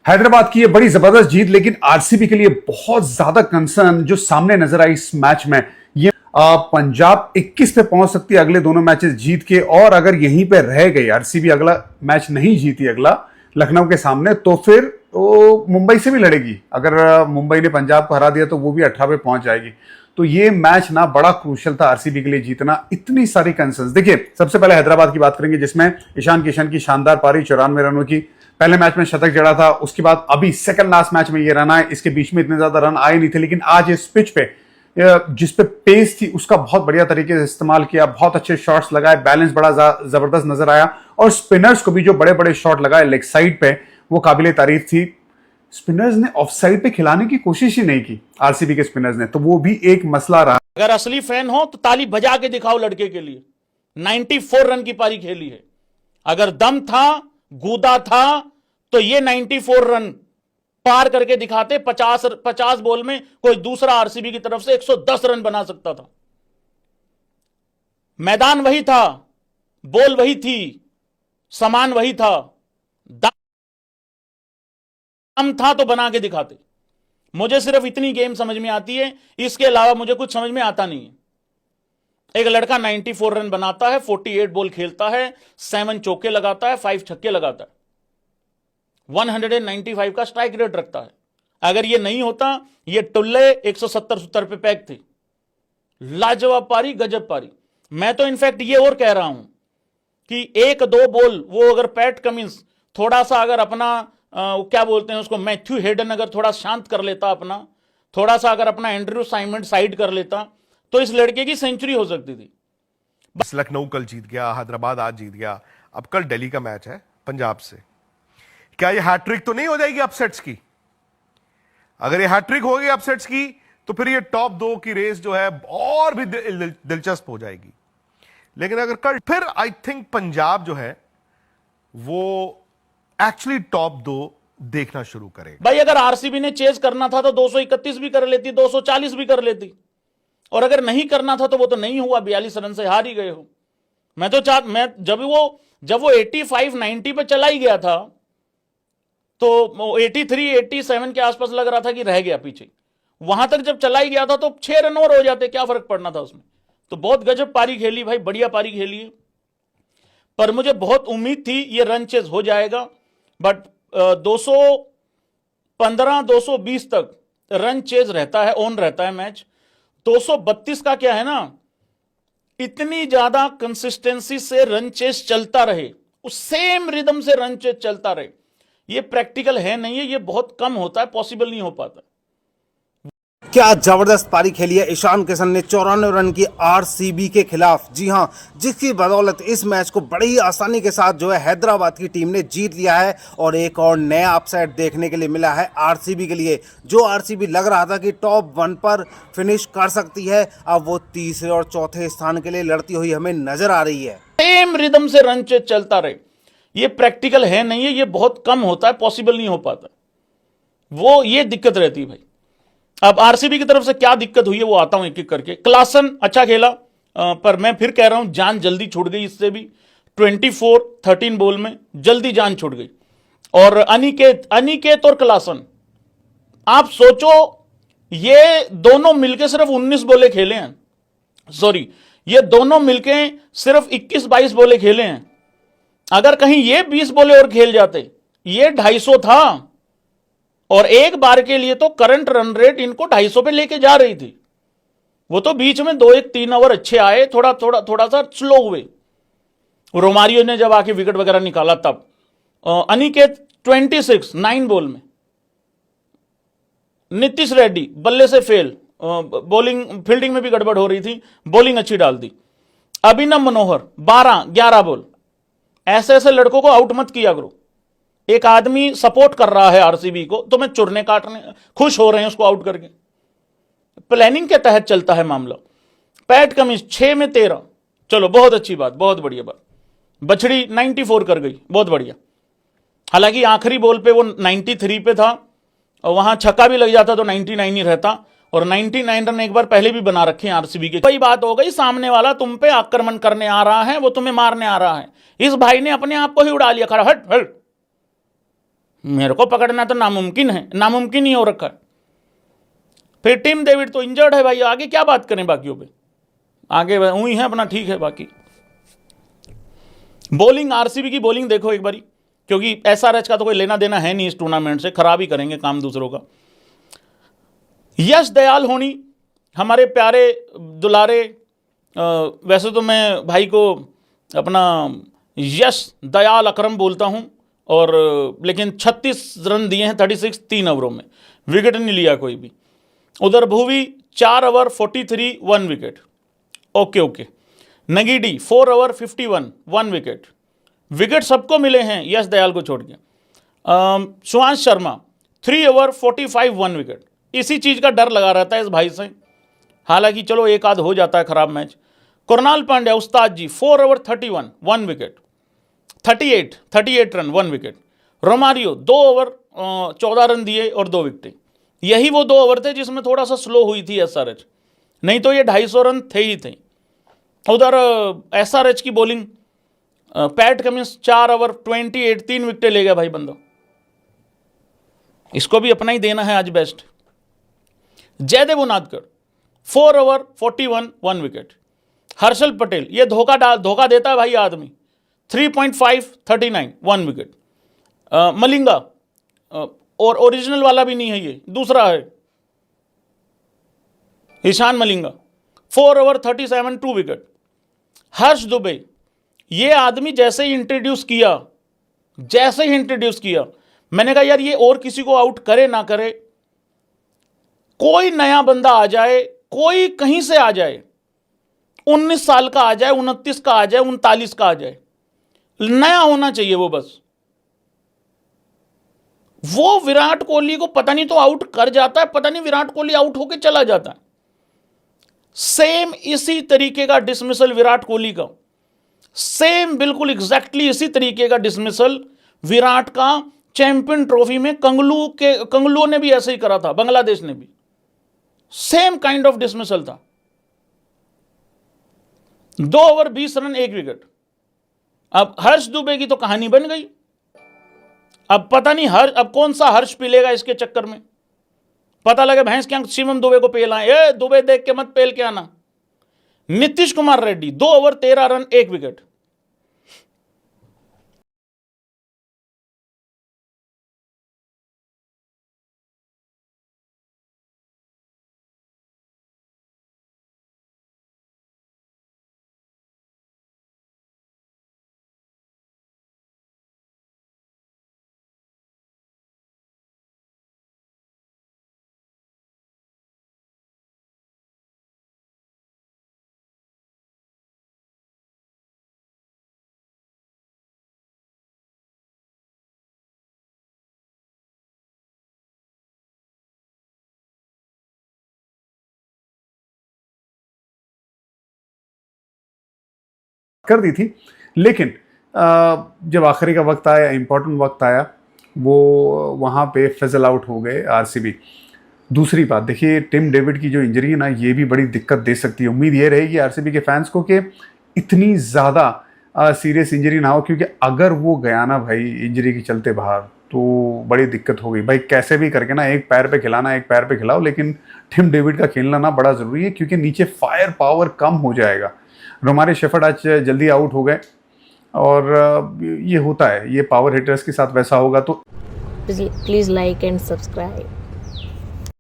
हैदराबाद की ये बड़ी जबरदस्त जीत, लेकिन आरसीबी के लिए बहुत ज्यादा कंसर्न जो सामने नजर आई इस मैच में। ये पंजाब 21 पे पहुंच सकती है अगले दोनों मैचेस जीत के, और अगर यहीं पे रह गई आरसीबी, अगला मैच नहीं जीती अगला लखनऊ के सामने, तो फिर वो मुंबई से भी लड़ेगी। अगर मुंबई ने पंजाब को हरा दिया तो वो भी 18 पे पहुंच जाएगी। तो ये मैच ना बड़ा क्रूशियल था आरसीबी के लिए जीतना। इतनी सारी कंसर्न्स, देखिए सबसे पहले हैदराबाद की बात करेंगे, जिसमें ईशान किशन की शानदार पारी 94 रनों की, पहले मैच में शतक जड़ा था, उसके बाद अभी सेकंड लास्ट मैच में ये रन आए। इसके बीच में इतने ज्यादा रन आए नहीं थे, लेकिन आज इस पिच पे जिस पे पेस थी उसका बहुत बढ़िया तरीके से इस्तेमाल किया, बहुत अच्छे शॉट्स लगाए, बैलेंस बड़ा जबरदस्त नजर आया, और स्पिनर्स को भी जो बड़े बड़े शॉट लगाए लेग साइड पे, वो काबिले तारीफ थी। स्पिनर्स ने ऑफ साइड पे खिलाने की कोशिश ही नहीं की आरसीबी के स्पिनर्स ने, तो वो भी एक मसला रहा। अगर असली फैन हो तो ताली बजा के दिखाओ लड़के के लिए। 94 रन की पारी खेली है। अगर दम था, गूदा था, तो ये 94 रन पार करके दिखाते। 50 बॉल में कोई दूसरा आरसीबी की तरफ से 110 रन बना सकता था। मैदान वही था, बॉल वही थी, सामान वही था, दम था तो बना के दिखाते। मुझे सिर्फ इतनी गेम समझ में आती है, इसके अलावा मुझे कुछ समझ में आता नहीं है। एक लड़का 94 रन बनाता है, 48 बॉल खेलता है, 7 चौके लगाता है, 5 छक्के लगाता है, 195 का स्ट्राइक रेट रखता है। अगर ये नहीं होता, ये टुल्ले 170-70 पे पैक थे। लाजवाब पारी, गजब पारी। मैं तो इनफैक्ट ये और कह रहा हूं कि 1-2 बॉल वो अगर पैट कमिंस थोड़ा सा अगर अपना क्या बोलते हैं उसको, मैथ्यू हेडन अगर थोड़ा शांत कर लेता, अपना थोड़ा सा अगर अपना एंड्रयू साइमंड साइड कर लेता, तो इस लड़के की सेंचुरी हो सकती थी। बस लखनऊ कल जीत गया, हैदराबाद आज जीत गया, अब कल दिल्ली का मैच है पंजाब से। क्या ये हैट्रिक तो नहीं हो जाएगी अपसेट्स की? अगर ये हैट्रिक होगी अपसेट्स की, तो फिर ये टॉप 2 की रेस जो है और भी दिलचस्प हो जाएगी। लेकिन अगर कल फिर आई थिंक पंजाब जो है वो एक्चुअली टॉप 2 देखना शुरू करेगा। भाई अगर आरसीबी ने चेज करना था तो 231 भी कर लेती, 240 भी कर लेती, और अगर नहीं करना था तो वो तो नहीं हुआ। 42 रन से हार ही गए हो। मैं जब वो 85-90 पे चला ही गया था, तो 83-87 के आसपास लग रहा था कि रह गया पीछे। वहां तक जब चला ही गया था तो 6 रन और हो जाते, क्या फर्क पड़ना था उसमें। तो बहुत गजब पारी खेली भाई, बढ़िया पारी खेली है। पर मुझे बहुत उम्मीद थी ये रन चेज हो जाएगा, बट 215-220 तक रन चेज रहता है, ऑन रहता है मैच। 232 का क्या है ना, इतनी ज्यादा कंसिस्टेंसी से रन चेज चलता रहे, उस सेम रिदम से रन चेज चलता रहे, ये प्रैक्टिकल है नहीं है, ये बहुत कम होता है, पॉसिबल नहीं हो पाता। क्या जबरदस्त पारी खेली है ईशान किशन ने 94 रन की आरसीबी के खिलाफ। जी हां, जिसकी बदौलत इस मैच को बड़ी ही आसानी के साथ जो है हैदराबाद की टीम ने जीत लिया है, और एक और नया अपसेट देखने के लिए मिला है आरसीबी के लिए। जो आरसीबी लग रहा था कि टॉप 1 पर फिनिश कर सकती है, अब वो तीसरे और चौथे स्थान के लिए लड़ती हुई हमें नजर आ रही है। सेम रिदम से रन चेज चलता रहे, ये प्रैक्टिकल है नहीं है, ये बहुत कम होता है, पॉसिबल नहीं हो पाता। वो ये दिक्कत रहती है भाई। अब आरसीबी की तरफ से क्या दिक्कत हुई है वो आता हूं एक एक करके। क्लासन अच्छा खेला, पर मैं फिर कह रहा हूं जान जल्दी छूट गई इससे भी। 24-13 बॉल में जल्दी जान छूट गई। और अनिकेत और क्लासन, आप सोचो ये दोनों मिलके सिर्फ 19 बॉलें खेले हैं। सॉरी, ये दोनों मिलके सिर्फ 21-22 बॉलें खेले हैं। अगर कहीं ये 20 बॉलें और खेल जाते, ये 250 था, और एक बार के लिए तो करंट रन रेट इनको 250 पे लेके जा रही थी। वो तो बीच में 2-1-3 ओवर अच्छे आए, थोड़ा सा स्लो हुए, रोमारियो ने जब आके विकेट वगैरह निकाला तब। अनिकेत 26 9 बॉल में। नीतीश रेड्डी बल्ले से फेल, बॉलिंग फील्डिंग में भी गड़बड़ हो रही थी, बॉलिंग अच्छी डाल दी। अभिनव मनोहर 12-11 बॉल। ऐसे ऐसे लड़कों को आउट मत किया करो। एक आदमी सपोर्ट कर रहा है आरसीबी को, तो मैं चुरने काटने खुश हो रहे हैं उसको आउट करके। प्लानिंग के तहत चलता है मामला। पैट कमिंस 6 में 13, चलो बहुत अच्छी बात, बहुत बढ़िया बात। बछड़ी 94 कर गई, बहुत बढ़िया। हालांकि आखिरी बॉल पे वो 93 पे था, और वहां छक्का भी लग जाता तो 99 ही रहता, और 99 रन एक बार पहले भी बना रखे हैं आरसीबी के। कोई बात हो गई, सामने वाला तुम पे आक्रमण करने आ रहा है, वो तुम्हें मारने आ रहा है। इस भाई ने अपने आप को ही उड़ा लिया खड़ा, हट हट। मेरे को पकड़ना तो नामुमकिन है, नामुमकिन ही हो रखा है। फिर टिम डेविड तो इंजर्ड है भाई, आगे क्या बात करें बाकियों पे, आगे वही है अपना, ठीक है। बाकी बॉलिंग, आरसीबी की बॉलिंग देखो एक बारी, क्योंकि एसआरएच का तो कोई लेना देना है नहीं इस टूर्नामेंट से, खराब ही करेंगे काम दूसरों का। यश दयाल होनी हमारे प्यारे दुलारे, वैसे तो मैं भाई को अपना यश दयाल अकरम बोलता हूं, और लेकिन 36 रन दिए हैं 36 3 ओवरों में, विकेट नहीं लिया कोई भी। उधर Bhuvi 4 over 43 1 wicket, okay. Ngidi 4 over 51 1 wicket, wicket सबको मिले हैं यश दयाल को छोड़ के। सुभाष शर्मा 3 ओवर 45 1 विकेट, इसी चीज़ का डर लगा रहता है इस भाई से, हालांकि चलो एक आध हो जाता है खराब मैच। कुरनाल पांड्या उस्ताद जी 4 over 31 1 wicket, 38 run 1 wicket. Romario 2 over 14 run दिए और 2 विकेट। यही वो 2 ओवर थे जिसमें थोड़ा सा स्लो हुई थी एसआरएच, नहीं तो ये 250 रन थे ही थे। उधर एसआरएच की bowling, PAT Cummins 4 over 28 3 wicket ले गया भाई बंदा, इसको भी अपना ही देना है आज best. Jaydev Unadkat 4 over 41 1 wicket. Harshal Patel, ये धोखा देता है भाई आदमी, 3.5 39 1 विकेट। मलिंगा, और ओरिजिनल वाला भी नहीं है ये, दूसरा है ईशान मलिंगा, 4 ओवर 37 2 विकेट। हर्ष दुबे, ये आदमी जैसे ही इंट्रोड्यूस किया मैंने कहा यार ये और किसी को आउट करे ना करे, कोई नया बंदा आ जाए, कोई कहीं से आ जाए, 19 साल का आ जाए, 29 का आ जाए, 39 का आ जाए, नया होना चाहिए वो बस। वो विराट कोहली को पता नहीं तो आउट कर जाता है, पता नहीं विराट कोहली आउट होके चला जाता है। सेम इसी तरीके का डिसमिसल विराट कोहली का, सेम बिल्कुल एग्जैक्टली इसी तरीके का डिसमिसल विराट का चैंपियन ट्रॉफी में कंगलू ने भी ऐसे ही करा था, बांग्लादेश ने भी सेम काइंड ऑफ डिसमिसल था। 2 ओवर 20 रन 1 विकेट। अब हर्ष दुबे की तो कहानी बन गई, अब पता नहीं अब कौन सा हर्ष पीलेगा इसके चक्कर में, पता लगे भैंस क्या शिवम दुबे को पेल आए, दुबे देख के मत पेल के आना। Nitish Kumar Reddy 2 over 13 run 1 wicket. कर दी थी, लेकिन जब आखिरी का वक्त आया, इंपॉर्टेंट वक्त आया, वो वहाँ पे फिजल आउट हो गए आरसीबी। दूसरी बात देखिए, टिम डेविड की जो इंजरी है ना, ये भी बड़ी दिक्कत दे सकती है। उम्मीद ये रहेगी आरसीबी के फैंस को कि इतनी ज़्यादा सीरियस इंजरी ना हो, क्योंकि अगर वो गया ना भाई इंजरी के चलते बाहर तो बड़ी दिक्कत हो गई। भाई कैसे भी करके ना एक पैर पे खिलाना, एक पैर पे खिलाओ, लेकिन टिम डेविड का खेलना ना बड़ा ज़रूरी है, क्योंकि नीचे फायर पावर कम हो जाएगा। रोमारियो शेफर्ड आज जल्दी आउट हो गए, और ये होता है, ये पावर हिटर्स के साथ वैसा होगा। तो प्लीज़ लाइक एंड सब्सक्राइब।